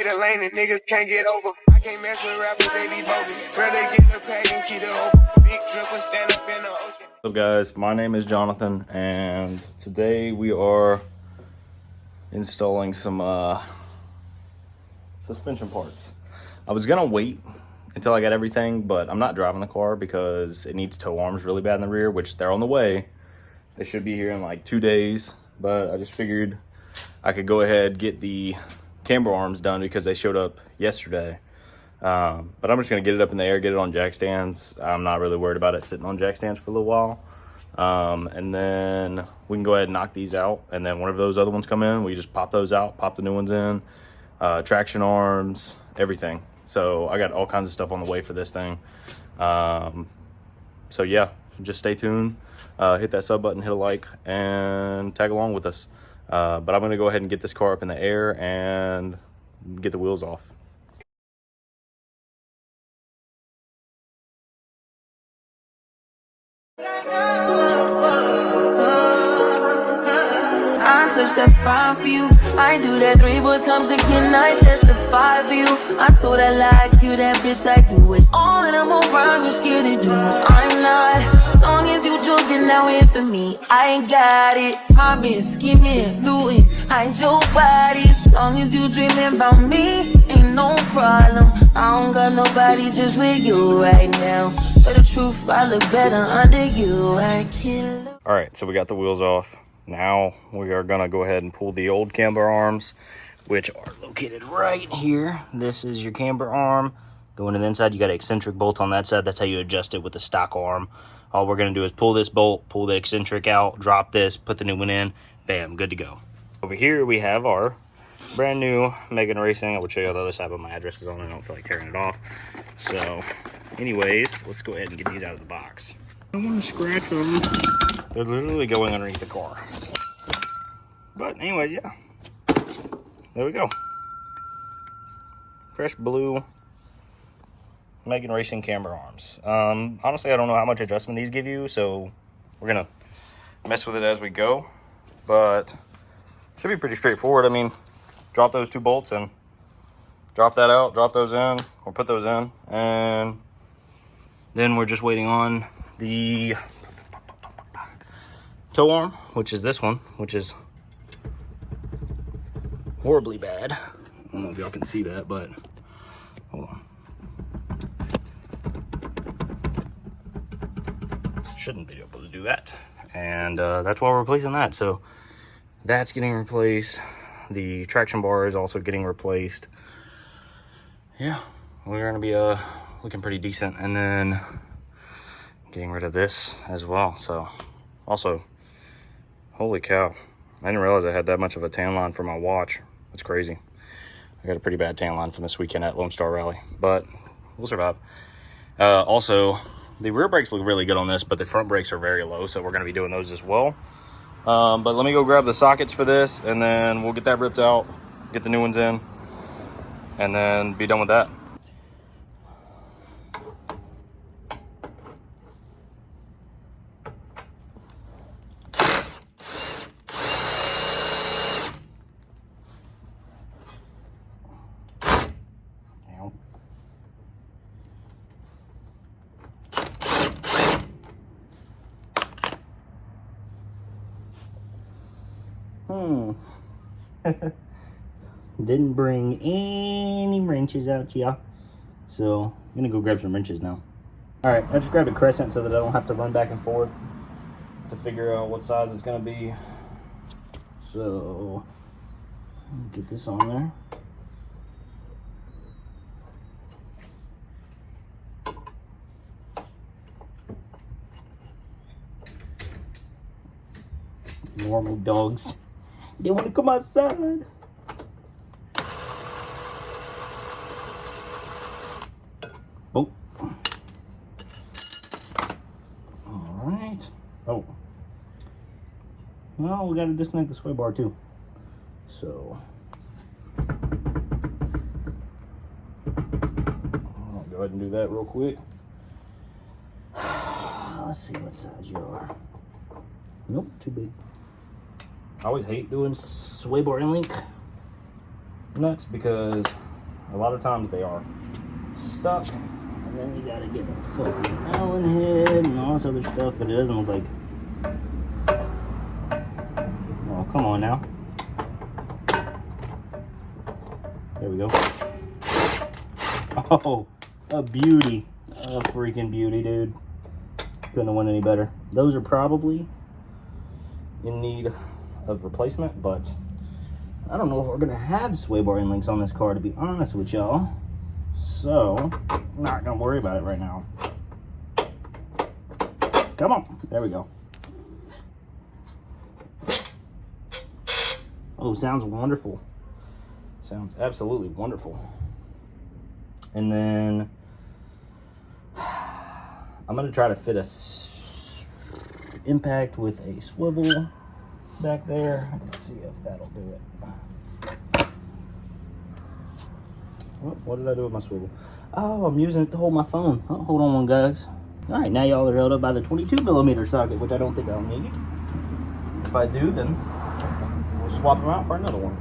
The lane and niggas can't get over. I can't mess with rappers, they be bogus. Rather get the pack and keep it open. Big drip and stand up in the ocean. What's up, guys? My name is Jonathan, and today we are installing some suspension parts. I was gonna wait until I got everything, but I'm not driving the car because it needs tow arms really bad in the rear, which they're on the way. They should be here in like 2 days, but I just figured I could go ahead get the camber arms done because they showed up yesterday. But I'm just gonna get it up in the air, get it on jack stands. I'm not really worried about it sitting on jack stands for a little while. And then we can go ahead and knock these out. And then whenever those other ones come in, we just pop those out, pop the new ones in, traction arms, everything. So I got all kinds of stuff on the way for this thing. So yeah, just stay tuned, hit that sub button, hit a like, and tag along with us. But I'm gonna go ahead and get this car up in the air and get the wheels off. I touch that fine for you. I do that 3 more times again. I testify for you. I told that lie, I kill that bitch. I do it all and I'm around. You scared to do. I'm not. As long as you joking now in for me, I ain't got it. I've been scheming, looting. I ain't your body. As long as you dreaming about me, ain't no problem. I don't got nobody just with you right now. But the truth, I look better under you. I can't look. All right, so we got the wheels off. Now we are gonna go ahead and pull the old camber arms, which are located right here. This is your camber arm. Going to the inside, you got an eccentric bolt on that side. That's how you adjust it with the stock arm. All we're gonna do is pull this bolt, pull the eccentric out, drop this, put the new one in, bam, good to go. Over here we have our brand new Megan Racing. I would show you on the other side, but my address is on it. I don't feel like tearing it off. So anyways, let's go ahead and get these out of the box. I don't want to scratch them. They're literally going underneath the car. But anyway, yeah. There we go. Fresh blue Megan Racing camber arms. Honestly, I don't know how much adjustment these give you, so we're gonna mess with it as we go. But should be pretty straightforward. I mean, drop those 2 bolts and drop that out, drop those in, or put those in, and then we're just waiting on the tow arm, which is this one, which is horribly bad. I don't know if y'all can see that, but hold on. Shouldn't be able to do that. And that's why we're replacing that. So that's getting replaced. The traction bar is also getting replaced. Yeah, we're gonna be looking pretty decent. And then getting rid of this as well. So also, holy cow, I didn't realize I had that much of a tan line for my watch. That's crazy. I got a pretty bad tan line from this weekend at Lone Star Rally, but we'll survive. Also, the rear brakes look really good on this, but the front brakes are very low, so we're going to be doing those as well. But let me go grab the sockets for this, and then we'll get that ripped out, get the new ones in, and then be done with that. Didn't bring any wrenches out to y'all, so I'm gonna go grab some wrenches now. All right, I just grabbed a crescent so that I don't have to run back and forth to figure out what size it's gonna be. So get this on there. Normal dogs, they want to come outside. Oh. All right. Oh. Well, we got to disconnect the sway bar too. So I'll go ahead and do that real quick. Let's see what size you are. Nope, too big. I always hate doing sway bar and link nuts because A lot of times they are stuck, and then you gotta get a fucking Allen head and all this other stuff, but it doesn't look like... Oh, come on now. There we go. Oh, a beauty. A freaking beauty, dude. Couldn't have went any better. Those are probably in need of replacement, but I don't know if we're gonna have sway bar end links on this car, to be honest with y'all. So, not gonna worry about it right now. Come on, there we go. Oh, sounds wonderful. Sounds absolutely wonderful. And then I'm gonna try to fit a impact with a swivel back there. Let's see if that'll do it. Oh, what did I do with my swivel? Oh, I'm using it to hold my phone. Oh, hold on one, guys. All right, now y'all are held up by the 22mm socket, which I don't think I'll need. If I do, then we'll swap them out for another one.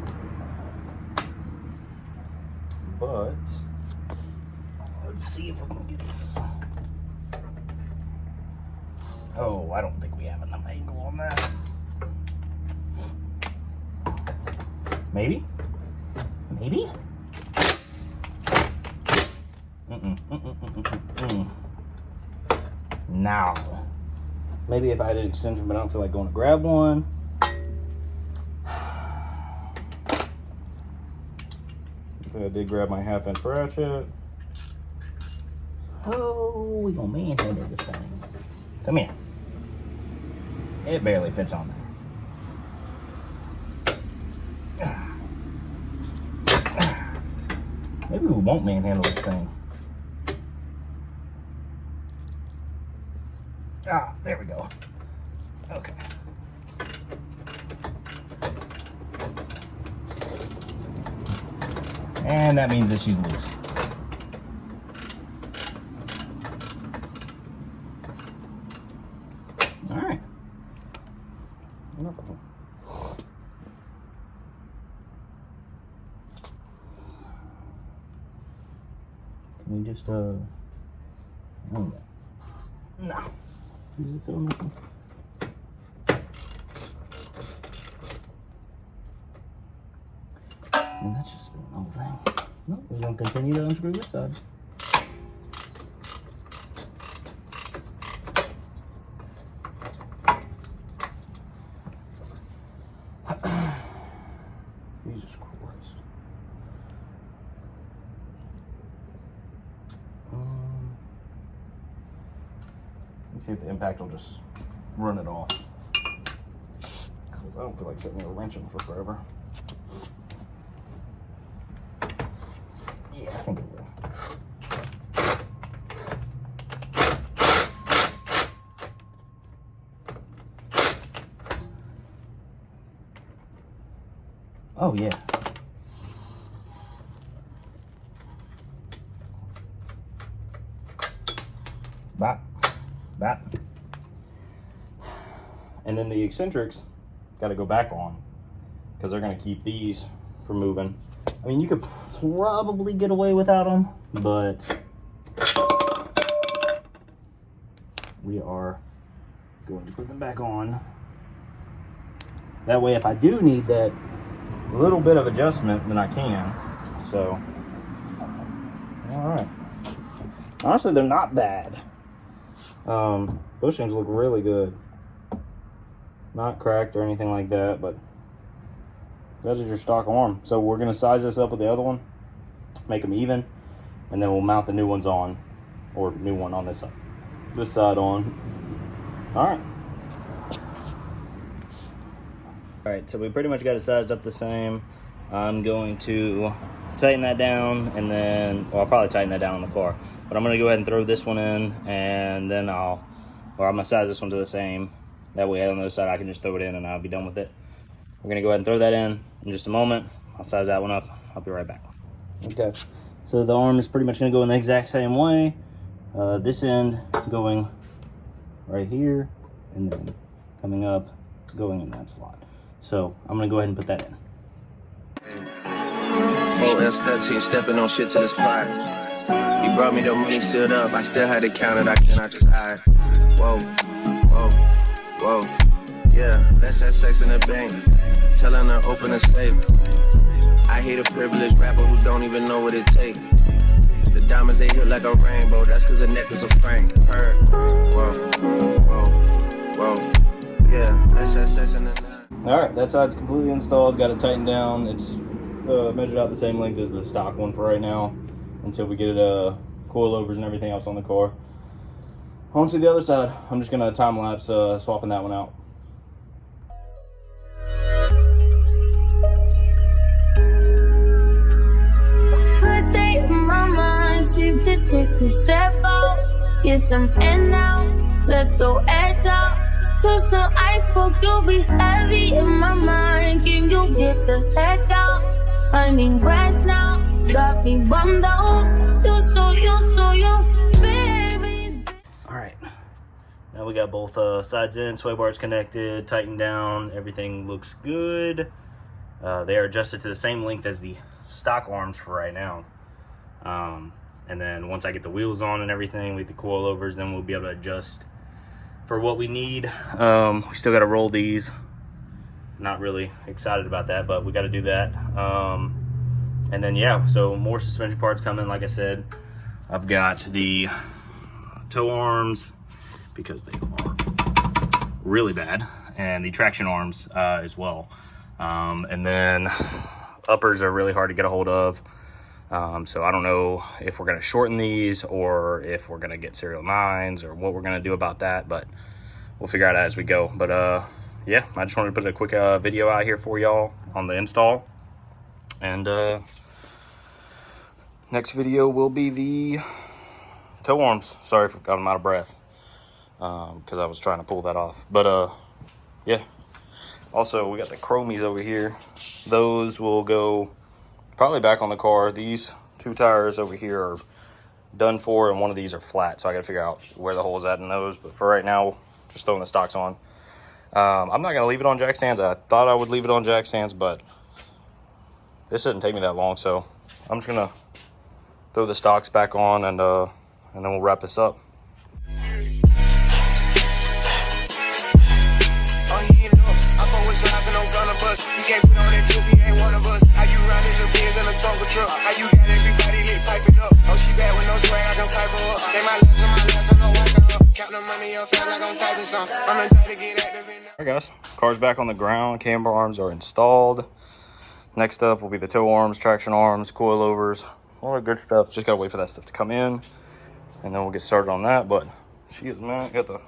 But let's see if we can get this. Oh, I don't think we have enough angle on that. Maybe? Maybe? Now. Maybe if I did extension, but I don't feel like going to grab one. I did grab my 1/2" ratchet. Oh, we gonna manhandle this thing. Come here. It barely fits on there. Maybe we won't manhandle this thing. Ah, there we go. Okay. And that means that she's loose. All right. Can we just, oh, no. Does it feel nothing? And that's just spinning the whole thing. No, we're going to continue to unscrew this side. Jesus Christ. Let me see if the impact will just run it off. Because I don't feel like sitting there wrenching for forever. Yeah, I think it will. Oh, yeah. Bop. Bop. And then the eccentrics got to go back on because they're going to keep these from moving. I mean, you could probably get away without them, but we are going to put them back on. That way, if I do need that little bit of adjustment, then I can. So, all right. Honestly, they're not bad. Bushings look really good. Not cracked or anything like that, but that is your stock arm. So we're going to size this up with the other one, make them even, and then we'll mount the new ones on, or new one on this side on. All right. All right, so we pretty much got it sized up the same. I'm going to tighten that down, and then, well, I'll probably tighten that down on the car. But I'm going to go ahead and throw this one in, and then I'm going to size this one to the same. That way on the other side I can just throw it in and I'll be done with it. We're going to go ahead and throw that in just a moment. I'll size that one up. I'll be right back. Okay, so the arm is pretty much going to go in the exact same way. This end going right here, and then coming up, going in that slot. So I'm going to go ahead and put that in. Ls400, stepping on shit to this pot. He brought me the money sealed up, I still had to count it, I cannot just hide. Whoa, whoa, whoa. Yeah, let's have sex in the bank. Telling her open a safe. I hate a privileged rapper who don't even know what it takes. The diamonds, they hit like a rainbow, that's cause the necklace a frame. Her, whoa, whoa, whoa. Yeah, let's have sex in the night. Alright, that side's completely installed, got it tightened down. It's measured out the same length as the stock one for right now until we get it coilovers and everything else on the car. On to the other side. I'm just gonna time lapse swapping that one out. Good day in my mind, seem to take a step out, get some air now, let your edge out. To some iceberg, you'll be heavy in my mind. Can you get the heck out? I need rest now, got me bummed out. You so baby. Alright, now we got both sides in, sway bars connected, tightened down, everything looks good. They are adjusted to the same length as the stock arms for right now. And then once I get the wheels on and everything with the coilovers, then we'll be able to adjust for what we need. We still got to roll these. Not really excited about that, but we got to do that. And then yeah, so more suspension parts coming. Like I said, I've got the toe arms because they are really bad, and the traction arms as well. And then uppers are really hard to get a hold of. So I don't know if we're going to shorten these or if we're going to get serial 9s or what we're going to do about that, but we'll figure out as we go. But yeah, I just wanted to put a quick video out here for y'all on the install. And next video will be the toe arms. Sorry if I'm out of breath because I was trying to pull that off. But yeah, also we got the chromies over here. Those will go probably back on the car. These two tires over here are done for, and one of these are flat, so I gotta figure out where the hole is at in those. But for right now, just throwing the stocks on. I'm not gonna leave it on jack stands. I thought I would leave it on jack stands, but this didn't take me that long, so I'm just gonna throw the stocks back on, and then we'll wrap this up. You can't put on that drip, he ain't one of us. How you run in the Benz in a Tonka truck? How you got everybody lit, pipe it up? Oh, she bad with no swag, I can pipe her up. They my last, I'm no wake up. Count the money up, feel like I'm typing some. I'm the type to get active in. Alright guys, car's back on the ground, camber arms are installed. Next up will be the toe arms, traction arms, coilovers, all that good stuff. Just gotta wait for that stuff to come in, and then we'll get started on that. But she is, man, got the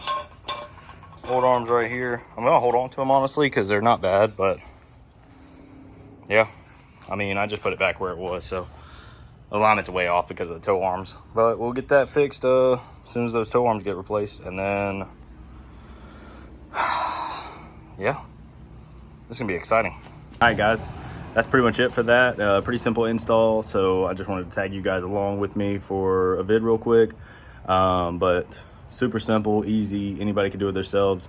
old arms right here. I'm gonna hold on to them honestly because they're not bad, but yeah, I mean, I just put it back where it was, so the alignment's way off because of the toe arms. But we'll get that fixed as soon as those toe arms get replaced, and then yeah, this is gonna be exciting. All right guys, that's pretty much it for that. Pretty simple install, so I just wanted to tag you guys along with me for a vid real quick. But super simple, easy, anybody can do it themselves.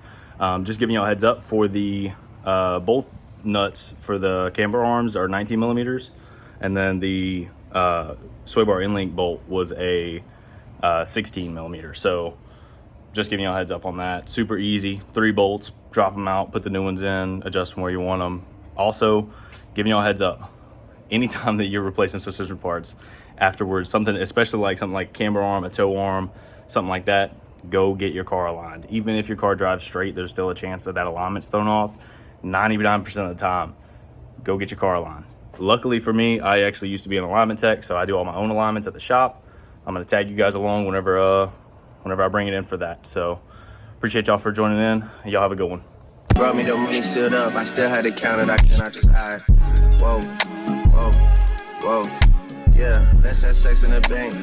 Just giving y'all a heads up for the both nuts for the camber arms are 19 millimeters, and then the sway bar in-link bolt was a 16 millimeter. So just giving y'all a heads up on that. Super easy, 3 bolts, drop them out, put the new ones in, adjust them where you want them. Also giving y'all a heads up, anytime that you're replacing suspension parts afterwards, something especially like something like camber arm, a toe arm, something like that, go get your car aligned. Even if your car drives straight, there's still a chance that that alignment's thrown off. 99% of the time, go get your car aligned. Luckily for me, I actually used to be an alignment tech, so I do all my own alignments at the shop. I'm gonna tag you guys along whenever I bring it in for that. So appreciate y'all for joining in. Y'all have a good one. Brought me the money sealed up, I still had to count it, I cannot just hide. Whoa, whoa, whoa. Yeah, let's have sex in the bank.